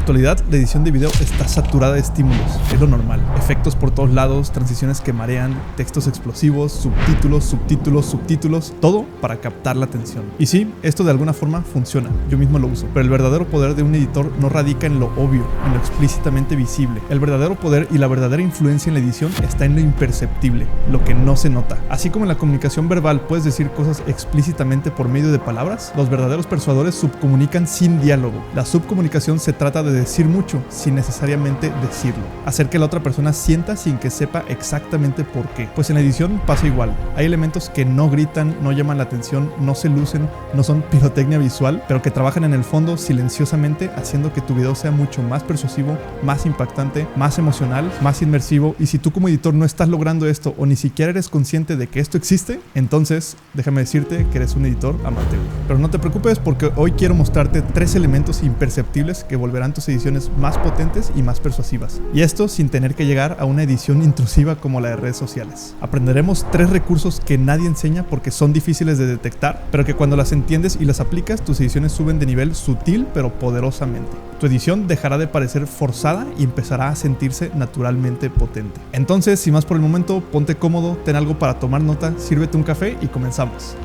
actualidad, la edición de video está saturada de estímulos, es lo normal. Efectos por todos lados, transiciones que marean, textos explosivos, subtítulos, todo para captar la atención. Y sí, esto de alguna forma funciona, yo mismo lo uso, pero el verdadero poder de un editor no radica en lo obvio, en lo explícitamente visible. El verdadero poder y la verdadera influencia en la edición está en lo imperceptible, lo que no se nota. Así como en la comunicación verbal puedes decir cosas explícitamente por medio de palabras, los verdaderos persuadores subcomunican sin diálogo. La subcomunicación se trata de decir mucho sin necesariamente decirlo, hacer que la otra persona sienta sin que sepa exactamente por qué. Pues en la edición pasa igual, hay elementos que no gritan, no llaman la atención, no se lucen, no son pirotecnia visual, pero que trabajan en el fondo silenciosamente, haciendo que tu video sea mucho más persuasivo, más impactante, más emocional, más inmersivo. Y si tú como editor no estás logrando esto o ni siquiera eres consciente de que esto existe, entonces déjame decirte que eres un editor amateur. Pero no te preocupes, porque hoy quiero mostrarte 3 elementos imperceptibles que volverán tus ediciones más potentes y más persuasivas. Y esto sin tener que llegar a una edición intrusiva como la de redes sociales. Aprenderemos 3 recursos que nadie enseña porque son difíciles de detectar, pero que cuando las entiendes y las aplicas, tus ediciones suben de nivel sutil pero poderosamente. Tu edición dejará de parecer forzada y empezará a sentirse naturalmente potente. Entonces, sin más por el momento, ponte cómodo, ten algo para tomar nota, sírvete un café y comenzamos.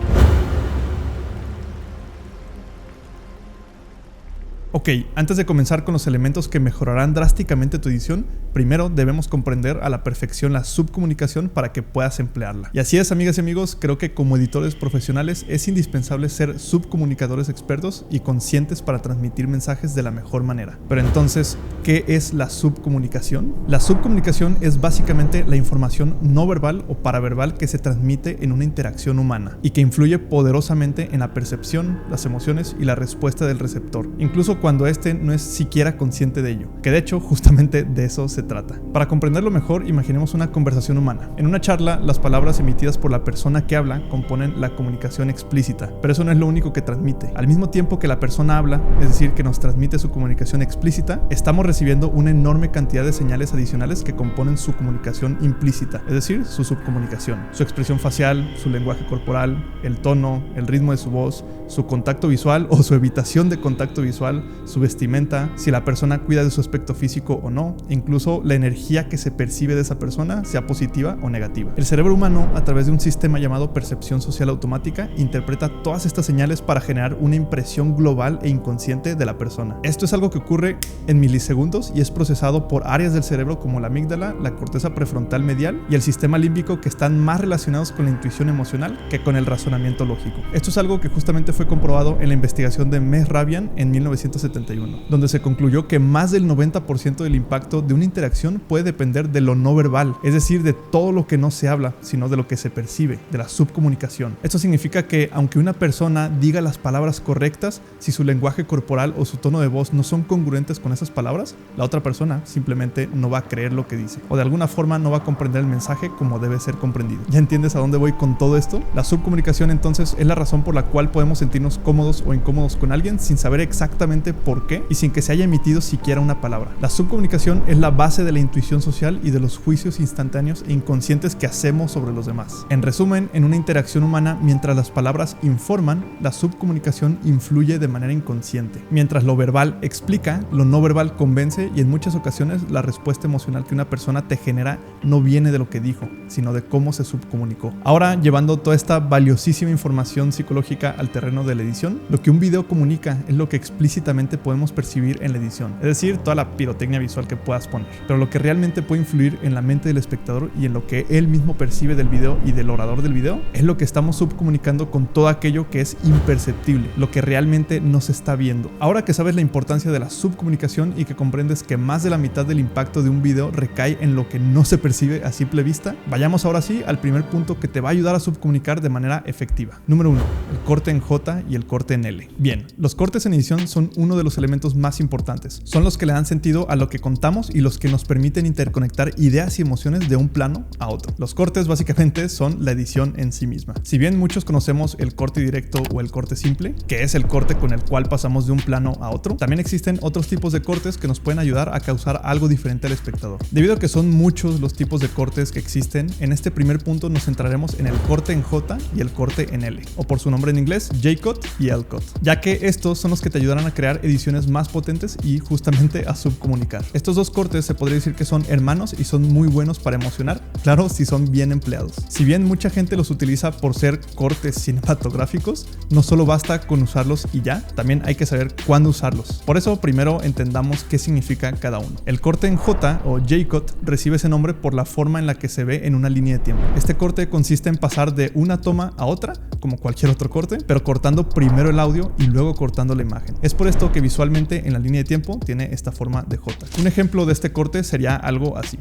Ok, antes de comenzar con los elementos que mejorarán drásticamente tu edición, primero debemos comprender a la perfección la subcomunicación para que puedas emplearla. Y así es, amigas y amigos, creo que como editores profesionales es indispensable ser subcomunicadores expertos y conscientes para transmitir mensajes de la mejor manera. Pero entonces, ¿qué es la subcomunicación? La subcomunicación es básicamente la información no verbal o paraverbal que se transmite en una interacción humana y que influye poderosamente en la percepción, las emociones y la respuesta del receptor, incluso cuando éste no es siquiera consciente de ello, que de hecho justamente de eso se trata. Para comprenderlo mejor, imaginemos una conversación humana. En una charla, las palabras emitidas por la persona que habla componen la comunicación explícita, pero eso no es lo único que transmite. Al mismo tiempo que la persona habla, es decir, que nos transmite su comunicación explícita, estamos recibiendo una enorme cantidad de señales adicionales que componen su comunicación implícita, es decir, su subcomunicación. Su expresión facial, su lenguaje corporal, el tono, el ritmo de su voz, su contacto visual o su evitación de contacto visual, su vestimenta, si la persona cuida de su aspecto físico o no, e incluso la energía que se percibe de esa persona, sea positiva o negativa. El cerebro humano, a través de un sistema llamado percepción social automática, interpreta todas estas señales para generar una impresión global e inconsciente de la persona. Esto es algo que ocurre en milisegundos y es procesado por áreas del cerebro como la amígdala, la corteza prefrontal medial y el sistema límbico, que están más relacionados con la intuición emocional que con el razonamiento lógico. Esto es algo que justamente fue comprobado en la investigación de Mehrabian en 1971, donde se concluyó que más del 90% del impacto de una interacción puede depender de lo no verbal, es decir, de todo lo que no se habla, sino de lo que se percibe, de la subcomunicación. Esto significa que aunque una persona diga las palabras correctas, si su lenguaje corporal o su tono de voz no son congruentes con esas palabras, la otra persona simplemente no va a creer lo que dice, o de alguna forma no va a comprender el mensaje como debe ser comprendido. ¿Ya entiendes a dónde voy con todo esto? La subcomunicación entonces es la razón por la cual podemos sentirnos cómodos o incómodos con alguien sin saber exactamente por qué y sin que se haya emitido siquiera una palabra. La subcomunicación es la base de la intuición social y de los juicios instantáneos e inconscientes que hacemos sobre los demás. En resumen, en una interacción humana, mientras las palabras informan, la subcomunicación influye de manera inconsciente. Mientras lo verbal explica, lo no verbal convence, y en muchas ocasiones la respuesta emocional que una persona te genera no viene de lo que dijo, sino de cómo se subcomunicó. Ahora, llevando toda esta valiosísima información psicológica al terreno de la edición, lo que un video comunica es lo que explícitamente podemos percibir en la edición, es decir, toda la pirotecnia visual que puedas poner. Pero lo que realmente puede influir en la mente del espectador y en lo que él mismo percibe del video y del orador del video es lo que estamos subcomunicando con todo aquello que es imperceptible, lo que realmente no se está viendo. Ahora que sabes la importancia de la subcomunicación y que comprendes que más de la mitad del impacto de un video recae en lo que no se percibe a simple vista, vayamos ahora sí al primer punto que te va a ayudar a subcomunicar de manera efectiva. Número 1. El corte en J y el corte en L. Bien, los cortes en edición son uno de los elementos más importantes. Son los que le dan sentido a lo que contamos y los que nos permiten interconectar ideas y emociones de un plano a otro. Los cortes básicamente son la edición en sí misma. Si bien muchos conocemos el corte directo o el corte simple, que es el corte con el cual pasamos de un plano a otro, también existen otros tipos de cortes que nos pueden ayudar a causar algo diferente al espectador. Debido a que son muchos los tipos de cortes que existen, en este primer punto nos centraremos en el corte en J y el corte en L, o por su nombre en inglés, J-Cut y L-Cut, ya que estos son los que te ayudarán a crear crear ediciones más potentes y justamente a subcomunicar. Estos dos cortes se podría decir que son hermanos y son muy buenos para emocionar, claro, si son bien empleados. Si bien mucha gente los utiliza por ser cortes cinematográficos, no solo basta con usarlos y ya, también hay que saber cuándo usarlos. Por eso primero entendamos qué significa cada uno. El corte en J o J-Cut recibe ese nombre por la forma en la que se ve en una línea de tiempo. Este corte consiste en pasar de una toma a otra, como cualquier otro corte, pero cortando primero el audio y luego cortando la imagen. Es por esto que visualmente en la línea de tiempo tiene esta forma de J. Un ejemplo de este corte sería algo así.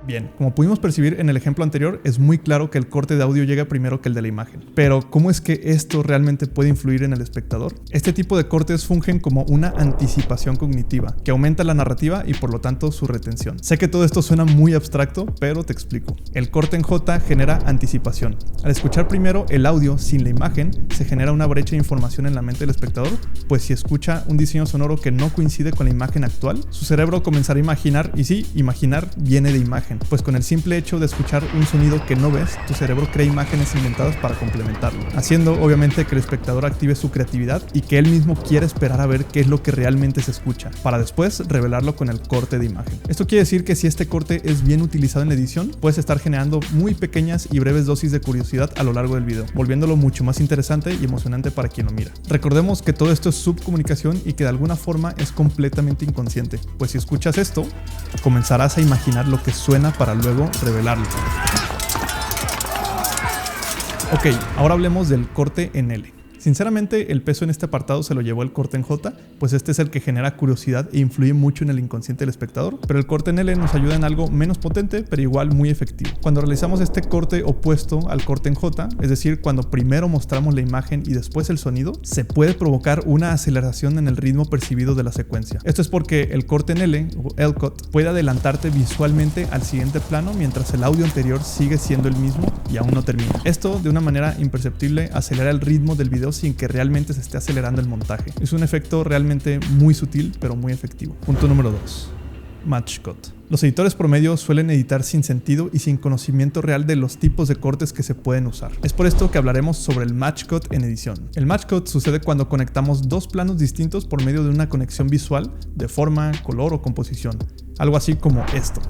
Bien, como pudimos percibir en el ejemplo anterior, es muy claro que el corte de audio llega primero que el de la imagen. Pero, ¿cómo es que esto realmente puede influir en el espectador? Este tipo de cortes fungen como una anticipación cognitiva, que aumenta la narrativa y por lo tanto su retención. Sé que todo esto suena muy abstracto, pero te explico. El corte en J genera anticipación. Al escuchar primero el audio sin la imagen, se genera una brecha de información en la mente del espectador, pues si escucha un diseño sonoro que no coincide con la imagen actual, su cerebro comenzará a imaginar, y sí, imaginar viene de imagen. Pues con el simple hecho de escuchar un sonido que no ves, tu cerebro crea imágenes inventadas para complementarlo, haciendo obviamente que el espectador active su creatividad y que él mismo quiera esperar a ver qué es lo que realmente se escucha, para después revelarlo con el corte de imagen. Esto quiere decir que si este corte es bien utilizado en la edición, puedes estar generando muy pequeñas y breves dosis de curiosidad a lo largo del video, volviéndolo mucho más interesante y emocionante para quien lo mira. Recordemos que todo esto es subcomunicación y que de alguna forma es completamente inconsciente, pues si escuchas esto, comenzarás a imaginar lo que suena para luego revelarlo. Ok, ahora hablemos del corte en L. Sinceramente, el peso en este apartado se lo llevó el corte en J, pues este es el que genera curiosidad e influye mucho en el inconsciente del espectador, pero el corte en L nos ayuda en algo menos potente, pero igual muy efectivo. Cuando realizamos este corte opuesto al corte en J, es decir, cuando primero mostramos la imagen y después el sonido, se puede provocar una aceleración en el ritmo percibido de la secuencia. Esto es porque el corte en L, o L-Cut, puede adelantarte visualmente al siguiente plano mientras el audio anterior sigue siendo el mismo y aún no termina. Esto, de una manera imperceptible, acelera el ritmo del video sin que realmente se esté acelerando el montaje. Es un efecto realmente muy sutil, pero muy efectivo. Punto número 2. Match Cut. Los editores promedio suelen editar sin sentido y sin conocimiento real de los tipos de cortes que se pueden usar. Es por esto que hablaremos sobre el Match Cut en edición. El Match Cut sucede cuando conectamos dos planos distintos por medio de una conexión visual de forma, color o composición. Algo así como esto.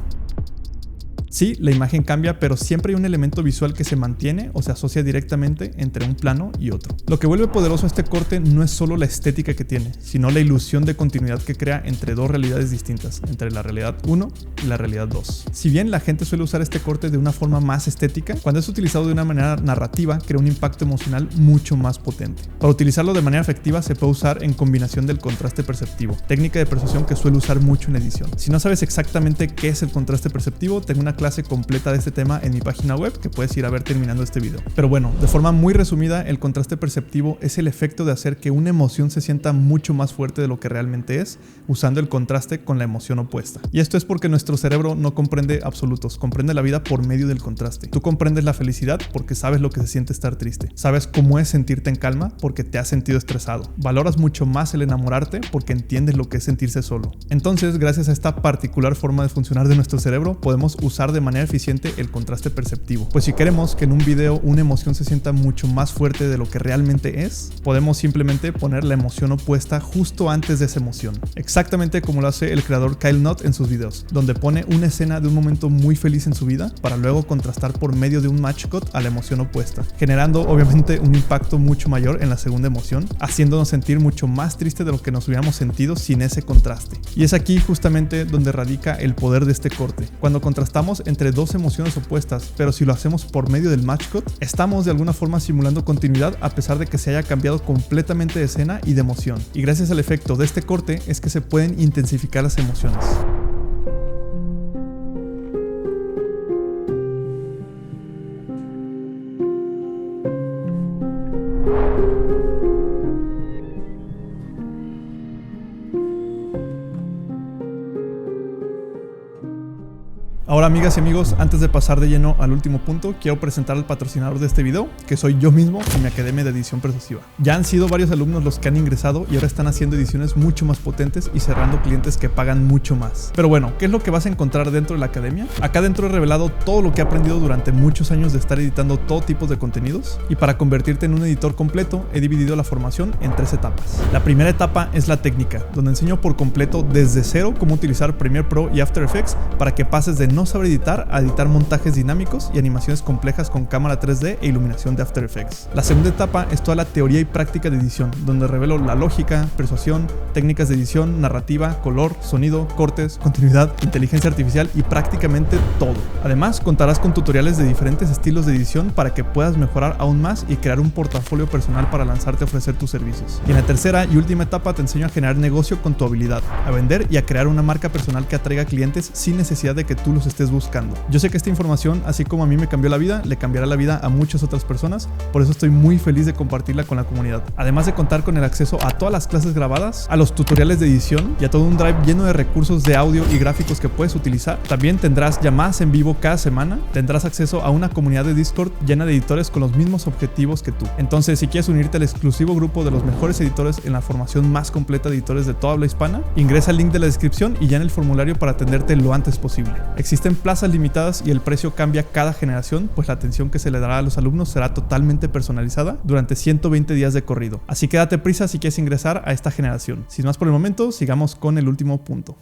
Sí, la imagen cambia, pero siempre hay un elemento visual que se mantiene o se asocia directamente entre un plano y otro. Lo que vuelve poderoso a este corte no es solo la estética que tiene, sino la ilusión de continuidad que crea entre dos realidades distintas, entre la realidad 1 y la realidad 2. Si bien la gente suele usar este corte de una forma más estética, cuando es utilizado de una manera narrativa, crea un impacto emocional mucho más potente. Para utilizarlo de manera efectiva se puede usar en combinación del contraste perceptivo, técnica de persuasión que suelo usar mucho en edición. Si no sabes exactamente qué es el contraste perceptivo, tengo una clase completa de este tema en mi página web que puedes ir a ver terminando este video. Pero bueno, de forma muy resumida, el contraste perceptivo es el efecto de hacer que una emoción se sienta mucho más fuerte de lo que realmente es, usando el contraste con la emoción opuesta. Y esto es porque nuestro cerebro no comprende absolutos, comprende la vida por medio del contraste. Tú comprendes la felicidad porque sabes lo que se siente estar triste. Sabes cómo es sentirte en calma porque te has sentido estresado. Valoras mucho más el enamorarte porque entiendes lo que es sentirse solo. Entonces, gracias a esta particular forma de funcionar de nuestro cerebro, podemos usar de manera eficiente el contraste perceptivo. Pues si queremos que en un video una emoción se sienta mucho más fuerte de lo que realmente es, podemos simplemente poner la emoción opuesta justo antes de esa emoción. Exactamente como lo hace el creador Kyle Knott en sus videos, donde pone una escena de un momento muy feliz en su vida para luego contrastar por medio de un match cut a la emoción opuesta, generando obviamente un impacto mucho mayor en la segunda emoción, haciéndonos sentir mucho más triste de lo que nos hubiéramos sentido sin ese contraste. Y es aquí justamente donde radica el poder de este corte. Cuando contrastamos entre dos emociones opuestas, pero si lo hacemos por medio del match cut, estamos de alguna forma simulando continuidad a pesar de que se haya cambiado completamente de escena y de emoción. Y gracias al efecto de este corte es que se pueden intensificar las emociones. Ahora, amigas y amigos, antes de pasar de lleno al último punto, quiero presentar al patrocinador de este video, que soy yo mismo en mi academia de edición persuasiva. Ya han sido varios alumnos los que han ingresado y ahora están haciendo ediciones mucho más potentes y cerrando clientes que pagan mucho más. Pero bueno, ¿qué es lo que vas a encontrar dentro de la academia? Acá dentro he revelado todo lo que he aprendido durante muchos años de estar editando todo tipo de contenidos, y para convertirte en un editor completo he dividido la formación en 3 etapas. La primera etapa es la técnica, donde enseño por completo desde cero cómo utilizar Premiere Pro y After Effects para que pases de no saber editar a editar montajes dinámicos y animaciones complejas con cámara 3D e iluminación de After Effects. La segunda etapa es toda la teoría y práctica de edición, donde revelo la lógica, persuasión, técnicas de edición, narrativa, color, sonido, cortes, continuidad, inteligencia artificial y prácticamente todo. Además, contarás con tutoriales de diferentes estilos de edición para que puedas mejorar aún más y crear un portafolio personal para lanzarte a ofrecer tus servicios. Y en la tercera y última etapa te enseño a generar negocio con tu habilidad, a vender y a crear una marca personal que atraiga clientes sin necesidad de que tú los estés buscando. Yo sé que esta información, así como a mí me cambió la vida, le cambiará la vida a muchas otras personas, por eso estoy muy feliz de compartirla con la comunidad. Además de contar con el acceso a todas las clases grabadas, a los tutoriales de edición y a todo un drive lleno de recursos de audio y gráficos que puedes utilizar, también tendrás llamadas en vivo cada semana, tendrás acceso a una comunidad de Discord llena de editores con los mismos objetivos que tú. Entonces, si quieres unirte al exclusivo grupo de los mejores editores en la formación más completa de editores de toda habla hispana, ingresa al link de la descripción y llena el formulario para atenderte lo antes posible. Existen plazas limitadas y el precio cambia cada generación, pues la atención que se le dará a los alumnos será totalmente personalizada durante 120 días de corrido. Así que date prisa si quieres ingresar a esta generación. Sin más por el momento, sigamos con el último punto.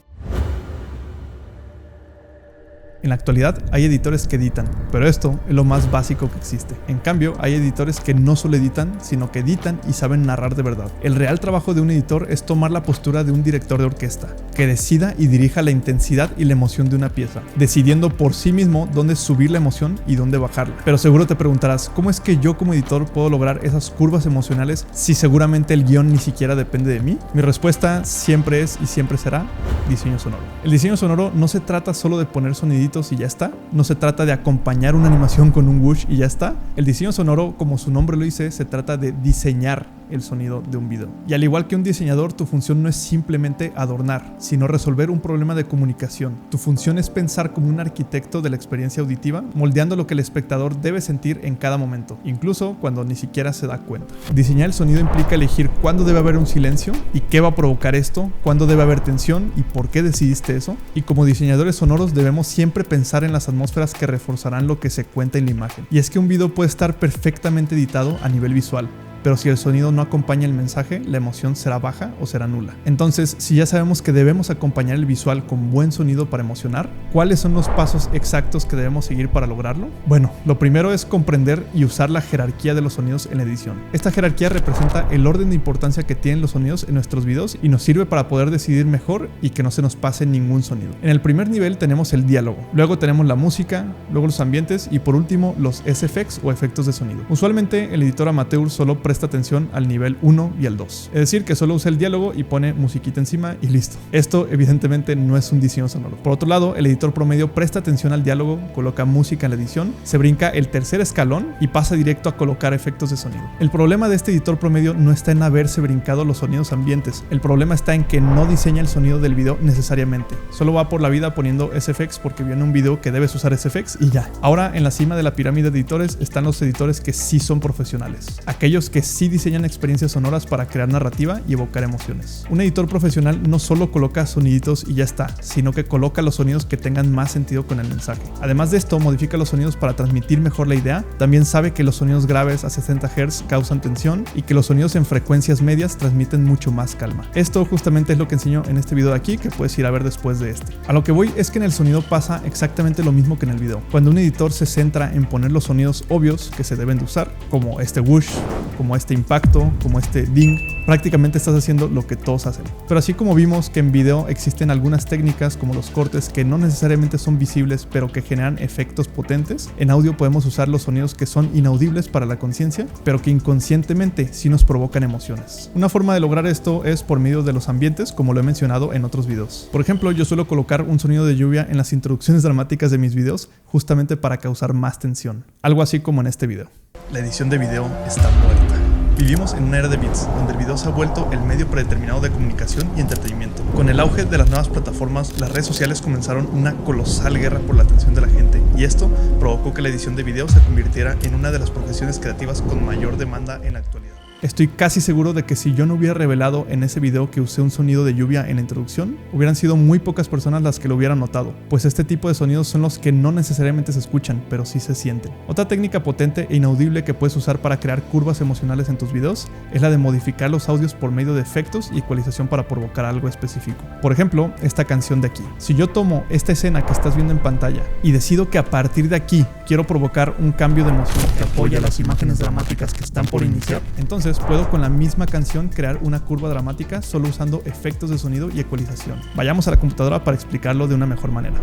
En la actualidad hay editores que editan, pero esto es lo más básico que existe. En cambio, hay editores que no solo editan, sino que editan y saben narrar de verdad. El real trabajo de un editor es tomar la postura de un director de orquesta, que decida y dirija la intensidad y la emoción de una pieza, decidiendo por sí mismo dónde subir la emoción y dónde bajarla. Pero seguro te preguntarás, ¿cómo es que yo como editor puedo lograr esas curvas emocionales si seguramente el guión ni siquiera depende de mí? Mi respuesta siempre es y siempre será diseño sonoro. El diseño sonoro no se trata solo de poner soniditos y ya está. No se trata de acompañar una animación con un whoosh y ya está. El diseño sonoro, como su nombre lo dice, se trata de diseñar el sonido de un video. Y al igual que un diseñador, tu función no es simplemente adornar, sino resolver un problema de comunicación. Tu función es pensar como un arquitecto de la experiencia auditiva, moldeando lo que el espectador debe sentir en cada momento, incluso cuando ni siquiera se da cuenta. Diseñar el sonido implica elegir cuándo debe haber un silencio y qué va a provocar esto, cuándo debe haber tensión y por qué decidiste eso. Y como diseñadores sonoros debemos siempre pensar en las atmósferas que reforzarán lo que se cuenta en la imagen. Y es que un video puede estar perfectamente editado a nivel visual, pero si el sonido no acompaña el mensaje, la emoción será baja o será nula. Entonces, si ya sabemos que debemos acompañar el visual con buen sonido para emocionar, ¿cuáles son los pasos exactos que debemos seguir para lograrlo? Bueno, lo primero es comprender y usar la jerarquía de los sonidos en la edición. Esta jerarquía representa el orden de importancia que tienen los sonidos en nuestros videos y nos sirve para poder decidir mejor y que no se nos pase ningún sonido. En el primer nivel tenemos el diálogo, luego tenemos la música, luego los ambientes y por último los SFX o efectos de sonido. Usualmente el editor amateur solo presta atención al nivel 1 y al 2. Es decir, que solo usa el diálogo y pone musiquita encima y listo. Esto evidentemente no es un diseño sonoro. Por otro lado, el editor promedio presta atención al diálogo, coloca música en la edición, se brinca el tercer escalón y pasa directo a colocar efectos de sonido. El problema de este editor promedio no está en haberse brincado los sonidos ambientes. El problema está en que no diseña el sonido del video necesariamente. Solo va por la vida poniendo SFX porque vio en un video que debes usar SFX y ya. Ahora, en la cima de la pirámide de editores están los editores que sí son profesionales. Aquellos que sí diseñan experiencias sonoras para crear narrativa y evocar emociones. Un editor profesional no solo coloca soniditos y ya está, sino que coloca los sonidos que tengan más sentido con el mensaje. Además de esto, modifica los sonidos para transmitir mejor la idea. También sabe que los sonidos graves a 60 Hz causan tensión y que los sonidos en frecuencias medias transmiten mucho más calma. Esto justamente es lo que enseño en este video de aquí, que puedes ir a ver después de este. A lo que voy es que en el sonido pasa exactamente lo mismo que en el video. Cuando un editor se centra en poner los sonidos obvios que se deben de usar, como este whoosh, como este impacto, como este ding, prácticamente estás haciendo lo que todos hacen. Pero así como vimos que en video existen algunas técnicas como los cortes que no necesariamente son visibles pero que generan efectos potentes, en audio podemos usar los sonidos que son inaudibles para la conciencia pero que inconscientemente sí nos provocan emociones. Una forma de lograr esto es por medio de los ambientes, como lo he mencionado en otros videos. Por ejemplo, yo suelo colocar un sonido de lluvia en las introducciones dramáticas de mis videos justamente para causar más tensión. Algo así como en este video. La edición de video está muerta. Vivimos en una era de bits, donde el video se ha vuelto el medio predeterminado de comunicación y entretenimiento. Con el auge de las nuevas plataformas, las redes sociales comenzaron una colosal guerra por la atención de la gente, y esto provocó que la edición de video se convirtiera en una de las profesiones creativas con mayor demanda en la actualidad. Estoy casi seguro de que si yo no hubiera revelado en ese video que usé un sonido de lluvia en la introducción, hubieran sido muy pocas personas las que lo hubieran notado, pues este tipo de sonidos son los que no necesariamente se escuchan, pero sí se sienten. Otra técnica potente e inaudible que puedes usar para crear curvas emocionales en tus videos es la de modificar los audios por medio de efectos y ecualización para provocar algo específico. Por ejemplo, esta canción de aquí. Si yo tomo esta escena que estás viendo en pantalla y decido que a partir de aquí quiero provocar un cambio de emoción que apoya las imágenes dramáticas que están por iniciar, entonces puedo con la misma canción crear una curva dramática solo usando efectos de sonido y ecualización. Vayamos a la computadora para explicarlo de una mejor manera.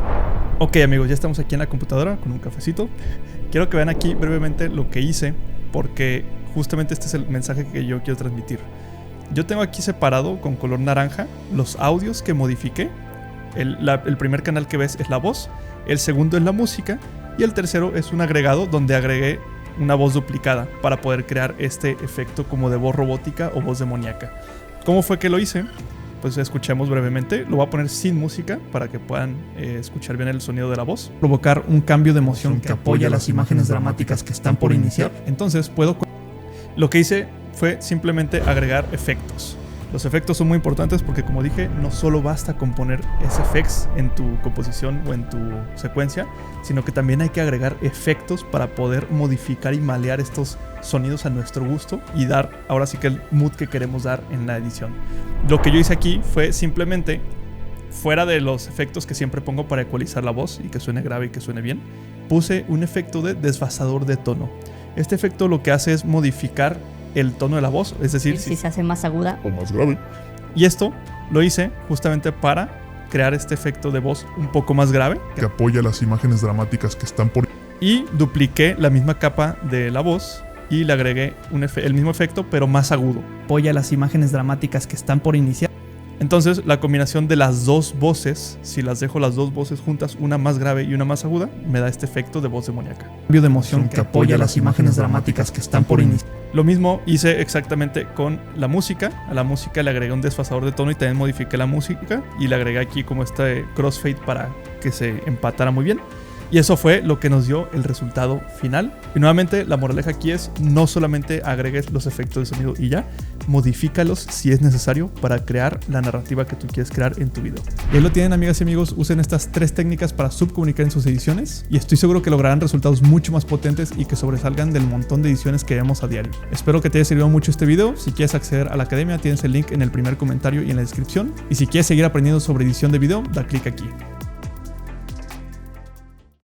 Ok amigos, ya estamos aquí en la computadora con un cafecito. Quiero que vean aquí brevemente lo que hice, porque justamente este es el mensaje que yo quiero transmitir. Yo tengo aquí separado con color naranja los audios que modifiqué. El primer canal que ves es la voz, el segundo es la música y el tercero es un agregado donde agregué una voz duplicada para poder crear este efecto como de voz robótica o voz demoníaca. ¿Cómo fue que lo hice? Pues escuchemos brevemente. Lo voy a poner sin música para que puedan escuchar bien el sonido de la voz. Provocar un cambio de emoción que apoya las imágenes dramáticas que están por iniciar. Entonces lo que hice fue simplemente agregar efectos. Los efectos son muy importantes porque, como dije, no solo basta con poner SFX en tu composición o en tu secuencia, sino que también hay que agregar efectos para poder modificar y malear estos sonidos a nuestro gusto y dar ahora sí que el mood que queremos dar en la edición. Lo que yo hice aquí fue simplemente, fuera de los efectos que siempre pongo para ecualizar la voz y que suene grave y que suene bien, puse un efecto de desfasador de tono. Este efecto lo que hace es modificar el tono de la voz, es decir, si se hace más aguda o más grave. Y esto lo hice justamente para crear este efecto de voz un poco más grave que apoya las imágenes dramáticas que están por... Y dupliqué la misma capa de la voz y le agregué el mismo efecto pero más agudo. Apoya las imágenes dramáticas que están por iniciar. Entonces la combinación de las dos voces, si las dejo las dos voces juntas, una más grave y una más aguda, me da este efecto de voz demoníaca. Cambio de emoción que apoya las imágenes dramáticas que están por iniciar. Lo mismo hice exactamente con la música. A la música le agregué un desfasador de tono y también modifiqué la música y le agregué aquí como este crossfade para que se empatara muy bien. Y eso fue lo que nos dio el resultado final. Y nuevamente la moraleja aquí es no solamente agregues los efectos de sonido y ya, modifícalos si es necesario para crear la narrativa que tú quieres crear en tu video. Y ahí lo tienen, amigas y amigos, usen estas 3 técnicas para subcomunicar en sus ediciones y estoy seguro que lograrán resultados mucho más potentes y que sobresalgan del montón de ediciones que vemos a diario. Espero que te haya servido mucho este video. Si quieres acceder a la academia, tienes el link en el primer comentario y en la descripción. Y si quieres seguir aprendiendo sobre edición de video, da clic aquí.